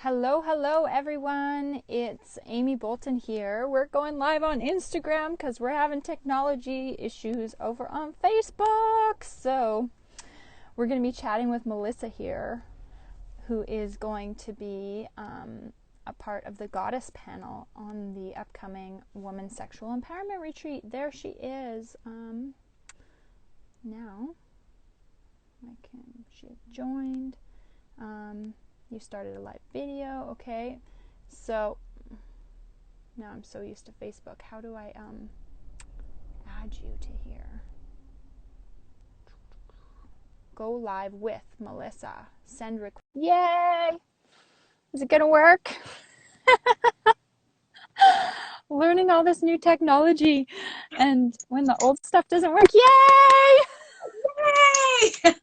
Hello everyone. It's Amy Bolton here. We're going live on Instagram because we're having technology issues over on Facebook. So we're going to be chatting with Melissa here, who is going to be a part of the Goddess panel on the upcoming Women's Sexual Empowerment Retreat. There she is. Now, she joined. You started a live video, okay. So now I'm so used to Facebook. How do I add you to here? Go live with Melissa. Send request. Yay! Is it gonna work? Learning all this new technology, and when the old stuff doesn't work, yay! Yay!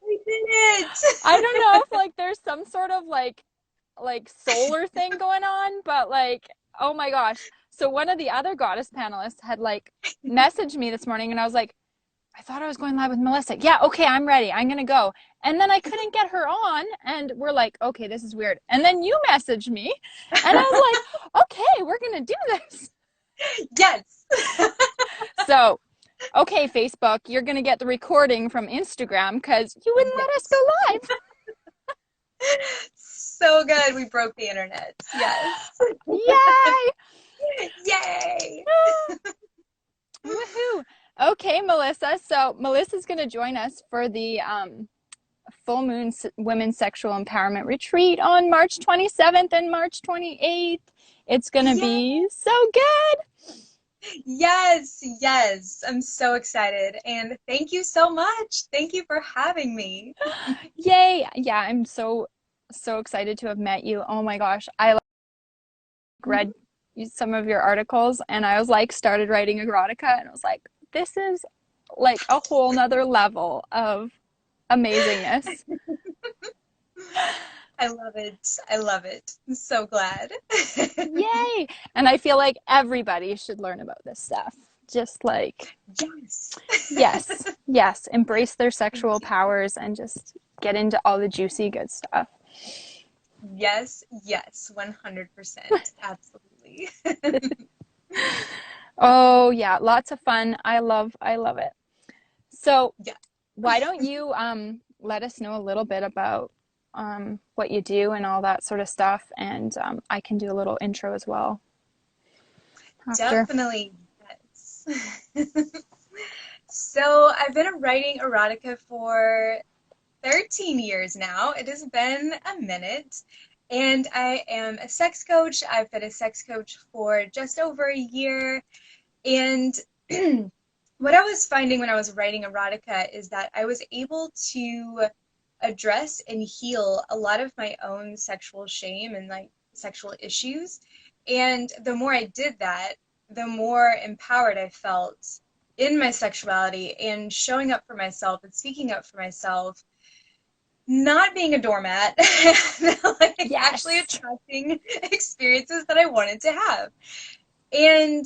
We did it! I don't know if there's some sort of like solar thing going on, but oh my gosh. So one of the other goddess panelists had messaged me this morning, and I was like, I thought I was going live with Melissa. Yeah, okay, I'm ready. I'm gonna go. And then I couldn't get her on, and we're like, okay, this is weird. And then you messaged me, and I was like, okay, we're gonna do this. Yes. So, okay, Facebook, you're going to get the recording from Instagram because you wouldn't let us go live. So good. We broke the internet. Yes. Yay! Yay! Woohoo! Okay, Melissa. So Melissa's going to join us for the Full Moon Women's Sexual Empowerment Retreat on March 27th and March 28th. It's going to be so good. Yes. I'm so excited. And thank you so much. Thank you for having me. Yay. Yeah, I'm so excited to have met you. Oh my gosh. I read some of your articles, and I was started writing erotica, and I was like, this is a whole nother level of amazingness. I love it. I'm so glad. Yay! And I feel like everybody should learn about this stuff. Just yes, embrace their sexual powers and just get into all the juicy good stuff. Yes, 100%. Absolutely. Oh yeah, lots of fun. I love it. So why don't you let us know a little bit about what you do and all that sort of stuff, and I can do a little intro as well after. Definitely, yes. So I've been writing erotica for 13 years now. It has been a minute, and I am a sex coach. I've been a sex coach for just over a year, and what I was finding when I was writing erotica is that I was able to address and heal a lot of my own sexual shame and sexual issues. And the more I did that, the more empowered I felt in my sexuality and showing up for myself and speaking up for myself, not being a doormat, actually attracting experiences that I wanted to have. And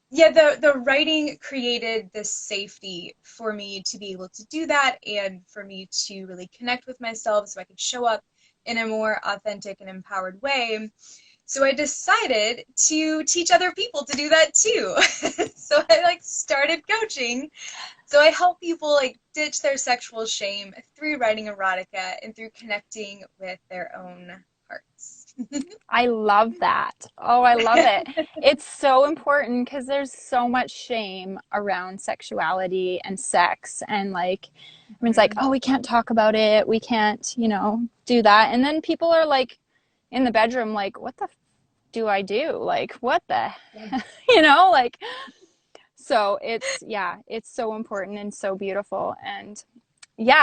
yeah, the writing created this safety for me to be able to do that, and for me to really connect with myself so I could show up in a more authentic and empowered way. So I decided to teach other people to do that too. So I started coaching. So I help people ditch their sexual shame through writing erotica and through connecting with their own hearts. I love that. Oh, I love it. It's so important because there's so much shame around sexuality and sex, and everyone's like, oh, we can't talk about it. We can't, do that. And then people are in the bedroom, what the do I do? What the, so it's so important and so beautiful. And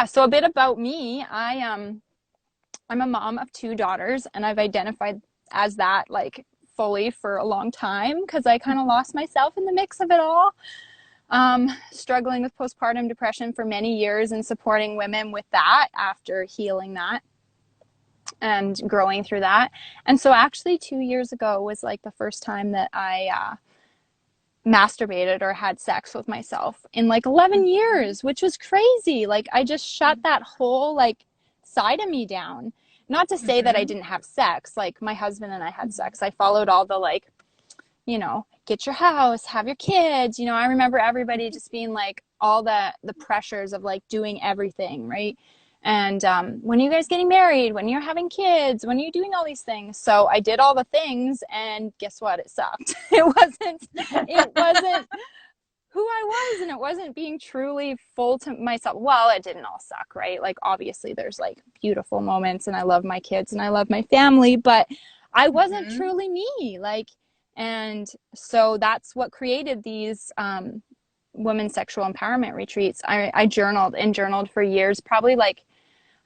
so a bit about me. I'm a mom of 2 daughters, and I've identified as that fully for a long time because I kind of lost myself in the mix of it all. Struggling with postpartum depression for many years and supporting women with that after healing that and growing through that. And so actually 2 years ago was the first time that I masturbated or had sex with myself in 11 years, which was crazy. I just shut that whole side of me down. not to say that I Mm-hmm. didn't have sex. Like my husband and I had sex. I followed all the like, get your house, have your kids. I remember everybody just being like all the pressures of like doing everything, right? And when are you guys getting married? When you're having kids? When are you doing all these things? So I did all the things, and guess what? It sucked. It wasn't who I was, and it wasn't being truly full to myself. Well, it didn't all suck, right? Like obviously there's like beautiful moments, and I love my kids and I love my family, but I wasn't Mm-hmm. truly me. Like, and so that's what created these women's sexual empowerment retreats. I journaled for years, probably like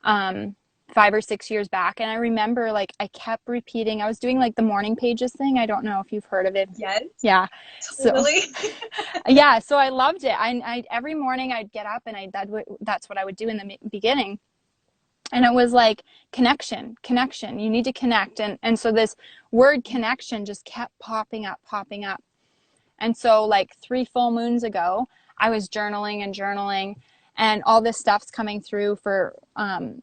um 5 or 6 years back, and I remember like I kept repeating. I was doing like the morning pages thing. I don't know if you've heard of it. Yes, Yeah. So totally. yeah, so I loved it. I every morning I'd get up and that's what I would do in the beginning. And it was like connection. You need to connect, and so this word connection just kept popping up. And so like 3 full moons ago, I was journaling, and all this stuff's coming through for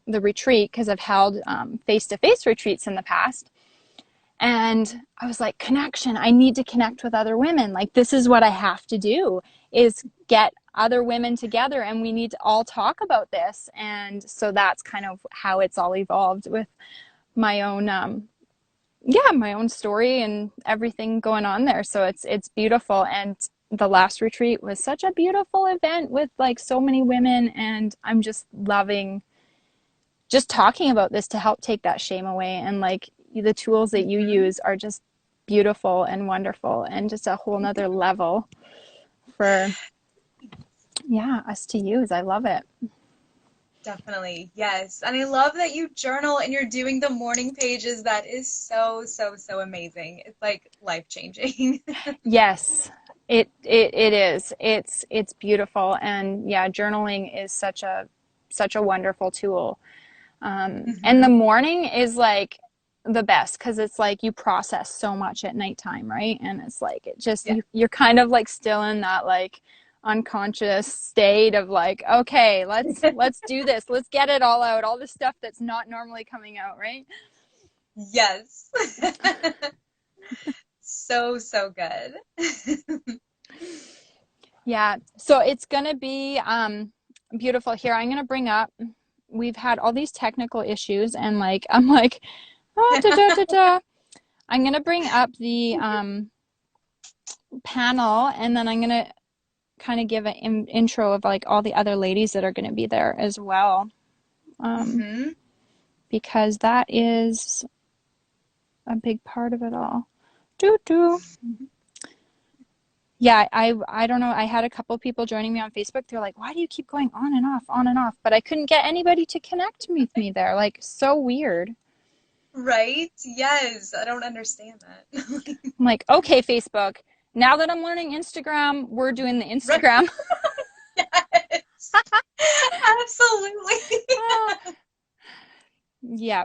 the retreat, because I've held face-to-face retreats in the past. And I was like, connection. I need to connect with other women. Like, this is what I have to do, is get other women together, and we need to all talk about this. And so that's kind of how it's all evolved, with my own my own story and everything going on there. So it's beautiful. And the last retreat was such a beautiful event with like so many women, and I'm just loving just talking about this to help take that shame away. And like the tools that you Mm-hmm. use are just beautiful and wonderful, and just a whole nother level for us to use. I love it. Definitely, yes. And I love that you journal and you're doing the morning pages. That is so, so, so amazing. It's like life changing. Yes, it is. It's beautiful. And yeah, journaling is such a wonderful tool. And the Hmm. morning is like the best, because it's like you process so much at nighttime, right? And it's like it just Yeah. you're kind of like still in that like unconscious state of like, okay, let's do this. Let's get it all out, all the stuff that's not normally coming out, right? Yes. So, so good. Yeah. So it's gonna be beautiful here. I'm gonna bring up, we've had all these technical issues, and like I'm like, oh, da, da, da, da. I'm gonna bring up the panel, and then I'm gonna kind of give an intro of like all the other ladies that are going to be there as well, um, Hmm. because that is a big part of it all. Doo doo. Yeah, I don't know. I had a couple people joining me on Facebook. They're like, "Why do you keep going on and off, on and off?" But I couldn't get anybody to connect with me there. Like, so weird. Right? Yes. I don't understand that. I'm like, okay, Facebook. Now that I'm learning Instagram, we're doing the Right. Instagram. Yes. Absolutely. Yeah.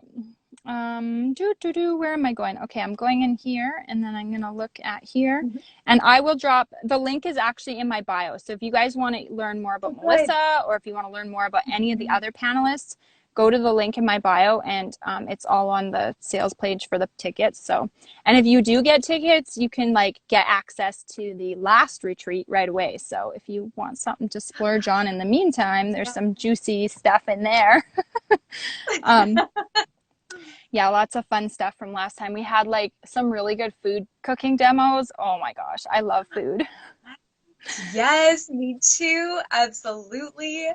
Where am I going? Okay, I'm going in here, and then I'm gonna look at here, and I will drop the link is actually in my bio. So if you guys want to learn more Oh, about good. Melissa, or if you want to learn more about any of the Mhm. other panelists, go to the link in my bio, and it's all on the sales page for the tickets. So, and if you do get tickets, you can like get access to the last retreat right away. So if you want something to splurge on in the meantime, there's Yeah. some juicy stuff in there. um, yeah, lots of fun stuff from last time. We had like some really good food cooking demos. Oh my gosh, I love food. Yes, me too. Absolutely.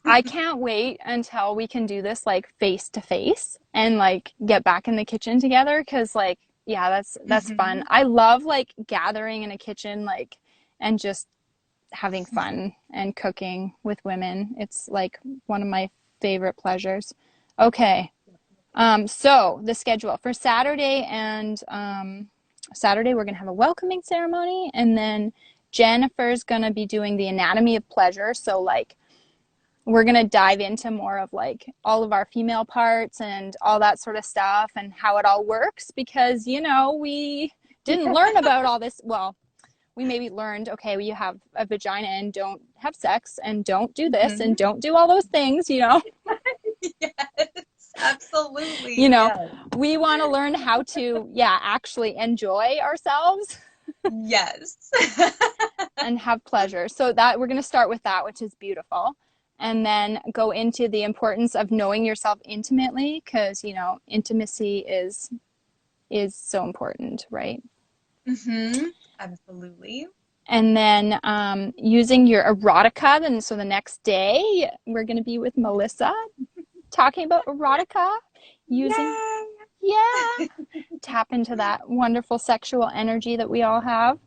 I can't wait until we can do this like face to face and like get back in the kitchen together, because like yeah, that's fun. Hmm. I love like gathering in a kitchen, like, and just having fun and cooking with women. It's like one of my favorite pleasures. Okay. So the schedule for Saturday, and Saturday we're gonna have a welcoming ceremony, and then Jennifer's gonna be doing the anatomy of pleasure. So like we're gonna dive into more of like all of our female parts and all that sort of stuff, and how it all works, because we didn't learn about all this. Well, we maybe learned, okay, well, you have a vagina and don't have sex and don't do this and Hmm. don't do all those things. Yes, You Absolutely, know, yes. we want to learn how to, yeah, actually enjoy ourselves Yes. and have pleasure. So that we're going to start with that, which is beautiful. And then go into the importance of knowing yourself intimately, because, you know, intimacy is so important, right? Mm-hmm. Absolutely. And then using your erotica. And so the next day, we're going to be with Melissa talking about erotica, using, Yay! yeah, tap into that wonderful sexual energy that we all have.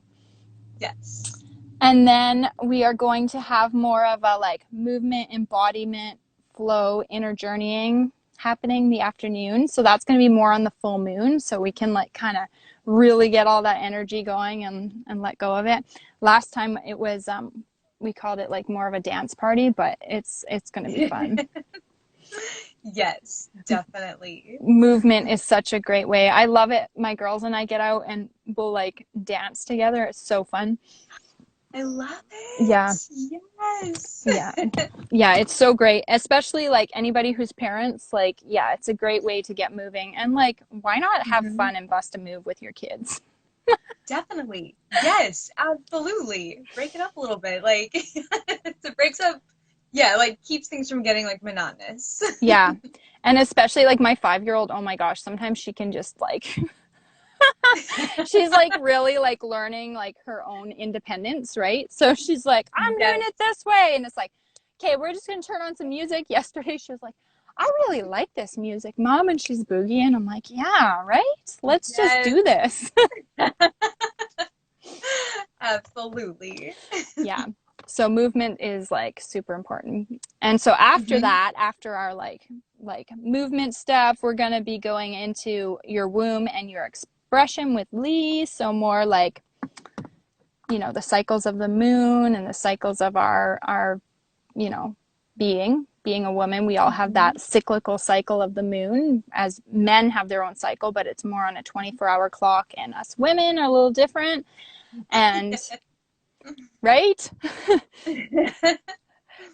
Yes. And then we are going to have more of a like movement, embodiment, flow, inner journeying happening the afternoon. So that's going to be more on the full moon. So we can like kind of really get all that energy going and let go of it. Last time it was, we called it like more of a dance party, but it's going to be fun. Yes, definitely. Movement is such a great way. I love it. My girls and I get out and we'll like dance together. It's so fun. I love Yeah. it. Yes. Yeah. Yeah, it's so great. Especially like anybody who's parents, like, yeah, it's a great way to get moving. And like, why not have Mhm. fun and bust a move with your kids? Definitely. Yes, absolutely. Break it up a little bit. Like it breaks up, yeah, like keeps things from getting like monotonous. Yeah. And especially like my 5-year-old, oh my gosh, sometimes she can just like she's like really like learning like her own independence, right? So she's like, I'm doing Yes. it this way. And it's like, okay, we're just gonna turn on some music. Yesterday she was like, I really like this music, Mom, and she's boogieing. I'm like, yeah, right? Let's just Yes. do this. Absolutely. Yeah. So movement is like super important. And so after Hmm. that, after our like movement stuff, we're going to be going into your womb and your expression with Lee. So more like, you know, the cycles of the moon and the cycles of our, you know, being a woman. We all have Hmm. that cyclical cycle of the moon, as men have their own cycle, but it's more on a 24-hour clock, and us women are a little different. And right?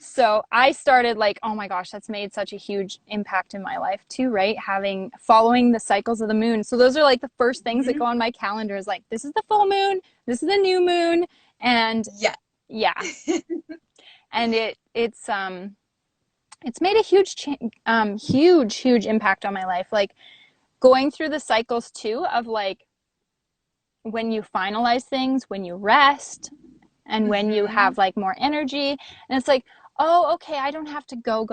So I started like, oh my gosh, that's made such a huge impact in my life too, right? Having following the cycles of the moon. So those are like the first things that Hmm. go on my calendar is like, this is the full moon, this is the new moon, and Yeah. yeah, and it's made a huge impact on my life. Like going through the cycles too of like when you finalize things, when you rest, and when you Hmm. have like more energy, and it's like, oh, okay, I don't have to go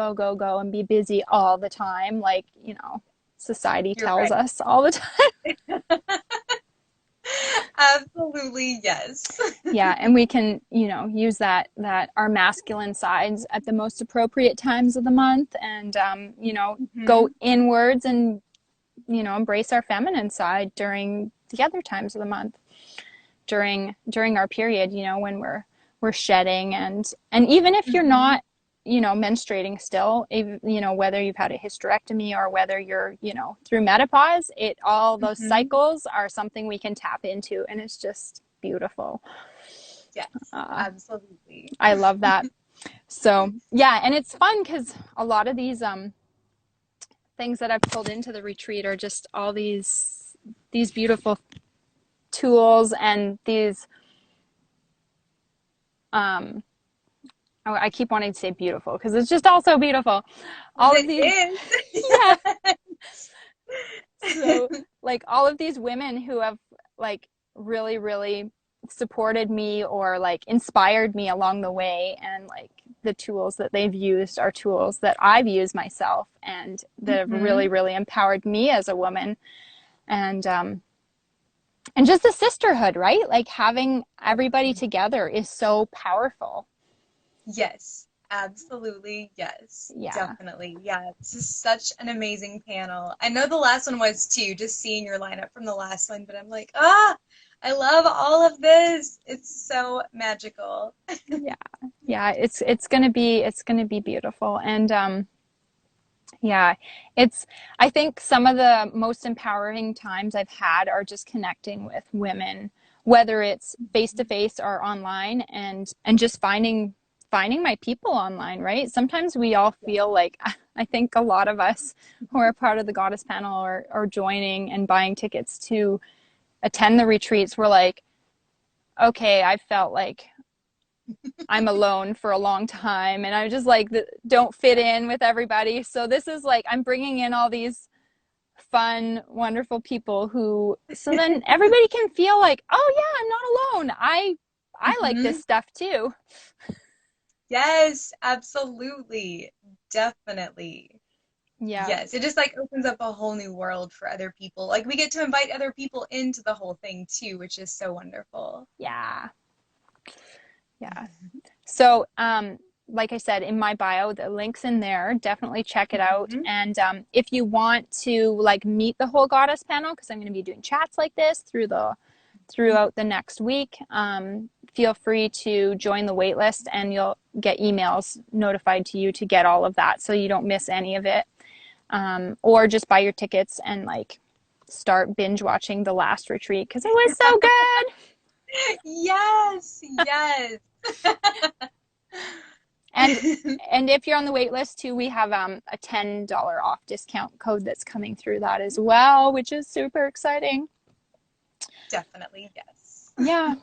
and be busy all the time, like, you know, society You're tells right. us all the time. Absolutely, yes. Yeah, and we can, you know, use that our masculine sides at the most appropriate times of the month, and you know, go Hmm. inwards and, you know, embrace our feminine side during the other times of the month, during our period, you know, when we're shedding, and even if you're Hmm. not, you know, menstruating still, you know, whether you've had a hysterectomy or whether you're, you know, through menopause, it all those Hmm. cycles are something we can tap into, and it's just beautiful. Yes, uh, absolutely. I love that. So yeah, and it's fun because a lot of these things that I've pulled into the retreat are just all these beautiful tools and these um oh, I keep wanting to say beautiful because it's just all so beautiful. All of It these, is. yeah. So, like, all of these women who have, like, really supported me or, like, inspired me along the way, and, like, the tools that they've used are tools that I've used myself and that have Hmm. really empowered me as a woman. And just the sisterhood, right? Like, having everybody together is so powerful. Yes, absolutely. Yes, Yeah. definitely. Yeah, this is such an amazing panel. I know the last one was too, just seeing your lineup from the last one, but I'm like, I love all of this. It's so magical. Yeah. Yeah, it's gonna be beautiful. And yeah, it's I think some of the most empowering times I've had are just connecting with women, whether it's face to face or online, and just finding finding my people online, right? Sometimes we all feel like, I think a lot of us who are part of the Goddess panel or joining and buying tickets to attend the retreats, we're like, okay, I felt like I'm alone for a long time and I just like don't fit in with everybody. So this is like, I'm bringing in all these fun, wonderful people who, so then everybody can feel like, oh yeah, I'm not alone. I like this Hmm. stuff too. Yes, absolutely. Definitely. Yeah. Yes, it just like opens up a whole new world for other people. Like we get to invite other people into the whole thing too, which is so wonderful. Yeah. Yeah. So, like I said in my bio, the link's in there. Definitely check it out. Mhm. And if you want to like meet the whole Goddess panel, because I'm going to be doing chats like this throughout the next week, feel free to join the waitlist, and you'll get emails notified to you to get all of that, so you don't miss any of it. Or just buy your tickets and like start binge watching the last retreat because it was so good. Yes, yes. And and if you're on the wait list too, we have a $10 off discount code that's coming through that as well, which is super exciting. Definitely, yes. Yeah.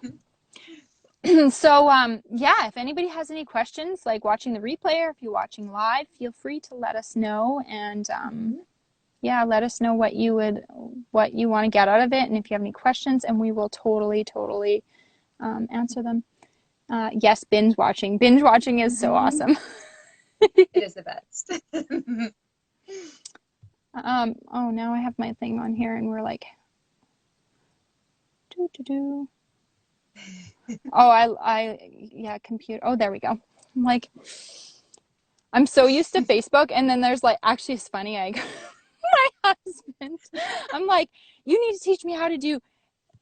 So yeah, if anybody has any questions, like watching the replay or if you're watching live, feel free to let us know. And Mhm. yeah, let us know what you want to get out of it, and if you have any questions, and we will totally answer them. Yes, binge watching. Binge watching is so Mhm. awesome. It is the best. Oh, now I have my thing on here, and we're like, doo doo doo. Oh, yeah, computer. Oh, there we go. I'm like, I'm so used to Facebook, and then there's like, actually, it's funny. My husband, I'm like, you need to teach me how to do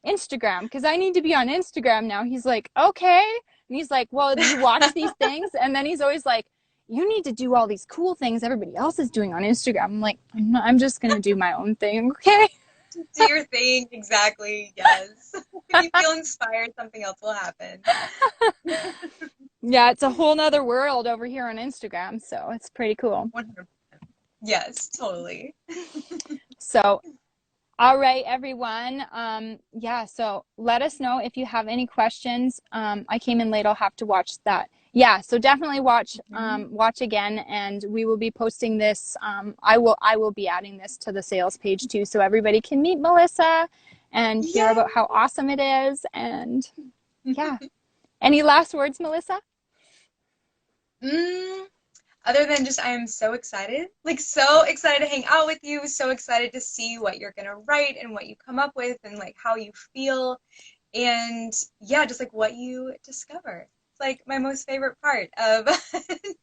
Instagram because I need to be on Instagram now. He's like, okay. And he's like, well, you watch these things. And then he's always like, you need to do all these cool things everybody else is doing on Instagram. I'm like, I'm just going to do my own thing. Okay. Do your thing, exactly. Yes. If you feel inspired, something else will happen. Yeah, it's a whole nother world over here on Instagram. So it's pretty cool. 100%. Yes, totally. So, all right, everyone. Yeah, so let us know if you have any questions. I came in late. I'll have to watch that. Yeah, so definitely Mhm. watch again, and we will be posting this. I will be adding this to the sales page too, so everybody can meet Melissa and hear Yay! about how awesome it is. And yeah, any last words, Melissa? Mm, other than just, I am so excited. Like, so excited to hang out with you, so excited to see what you're gonna write and what you come up with and like how you feel. And yeah, just like what you discover. It's like my most favorite part of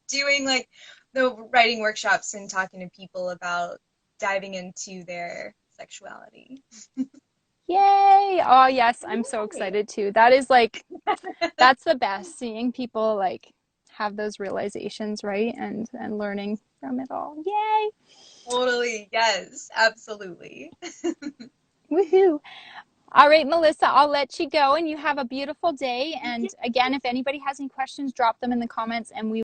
doing like the writing workshops and talking to people about diving into their sexuality. Yay! Oh yes, I'm so Yay! excited too. That is like that's the best, seeing people like have those realizations, right? And learning from it all. Yay! Totally, yes, absolutely. Woohoo! All right, Melissa, I'll let you go, and you have a beautiful day. And again, if anybody has any questions, drop them in the comments, and we